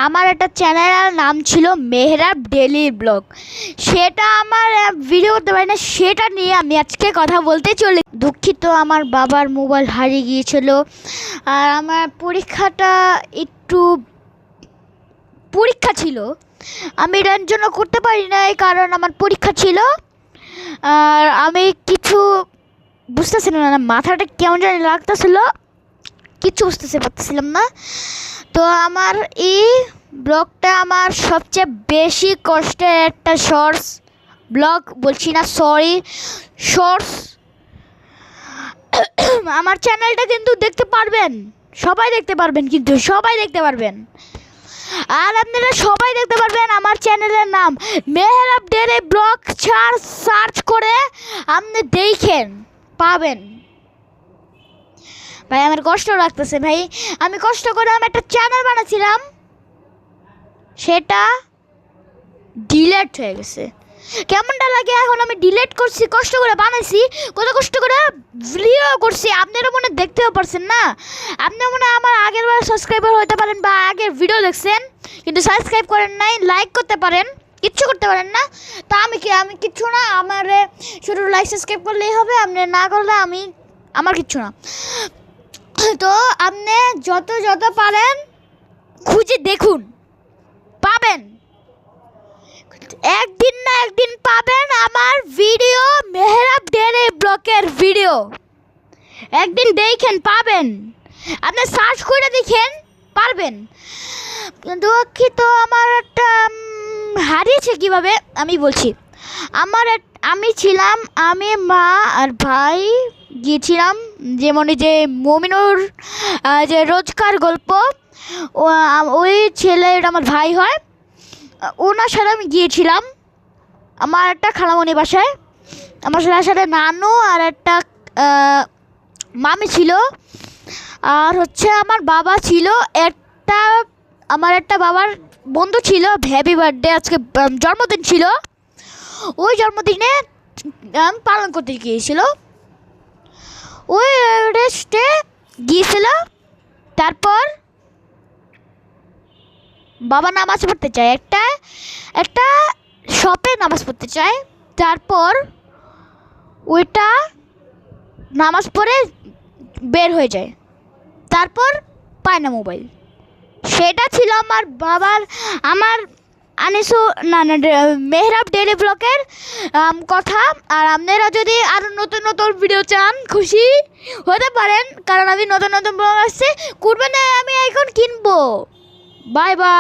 আমার একটা চ্যানেলের নাম ছিল মেহরাব ডেলি ব্লগ। সেটা আমার ভিডিও করতে পারি না, সেটা নিয়ে আমি আজকে কথা বলতে চলি। দুঃখিত, আমার বাবার মোবাইল হারিয়ে গিয়েছিল আর আমার পরীক্ষা ছিল। আমি এটার জন্য করতে পারি নাই, কারণ আমার পরীক্ষা ছিল আর আমি কিছু বুঝতেছিলাম না, মাথাটা কেমন জানি লাগতেছিল, কিচ্ছু বুঝতে পারতেছিলাম না। তো আমার এই ব্লগটা আমার সবচেয়ে বেশি কষ্টের একটা শর্টস ব্লগ, বলছি না সরি, শর্টস। আমার চ্যানেলটা কিন্তু দেখতে পারবেন, সবাই দেখতে পারবেন, কিন্তু সবাই দেখতে পারবেন। আর আপনারা সবাই দেখতে পারবেন। আমার চ্যানেলের নাম মেহরাব ডেলি ব্লগ, সার্চ করে আপনি দেখেন, পাবেন। ভাই আমার কষ্ট লাগতেছে ভাই, আমি কষ্ট করে আমি একটা চ্যানেল বানাচ্ছিলাম, সেটা ডিলেট হয়ে গেছে। কেমনটা লাগে এখন? আমি ডিলেট করছি, কষ্ট করে বানাইছি, কত কষ্ট করে ভিডিও করছি, আপনারা মনে দেখতেও পারছেন না। আপনি মনে আমার আগের বার সাবস্ক্রাইবার হতে পারেন বা আগের ভিডিও দেখছেন, কিন্তু সাবস্ক্রাইব করেন নাই, লাইক করতে পারেন, কিচ্ছু করতে পারেন না। তো আমি কিচ্ছু না, আমার শুধু লাইক সাবস্ক্রাইব করলেই হবে, আপনি না করলে আমার কিচ্ছু না। তো আপনি যত পারেন খুঁজে দেখুন, পাবেন, একদিন না একদিন পাবেন আমার ভিডিও, মেহরাব ডেলি ব্লগের ভিডিও। একদিন দেখেন, পাবেন, আপনি সার্চ করে দেখেন, পারবেন। দুঃখিত, আমার একটা হারিয়েছে কিভাবে আমি বলছি। আমি মা আর ভাই গিয়েছিলাম, যেমন যে মমিনুর যে রোজকার গল্প, ওই ছেলে আমার ভাই হয়, ওনার সাথে আমি গিয়েছিলাম আমার একটা খালামণি বাসায়। আমার সাথে নানু আর একটা মামি ছিল, আর হচ্ছে আমার বাবা ছিল, আমার একটা বাবার বন্ধু ছিল, হ্যাপি বার্থডে, আজকে জন্মদিন ছিল, ওই জন্মদিনে পালন করতে গিয়েছিল, ওই রেস্টে গিয়েছিল। তারপর বাবা নামাজ পড়তে চায়, একটা শপে নামাজ পড়তে চায়। তারপর ওইটা নামাজ পড়ে বের হয়ে যায়, তারপর পায় না মোবাইল। সেটা ছিল আমার বাবার, আমার মেহরাব ডেলি ব্লগের কথা। আর আপনারা যদি আরও নতুন নতুন ভিডিও চান, খুশি হতে পারেন, কারণ আমি নতুন নতুন ব্লগ আসছে, করবেন, আমি এখন কিনবো। Bye bye.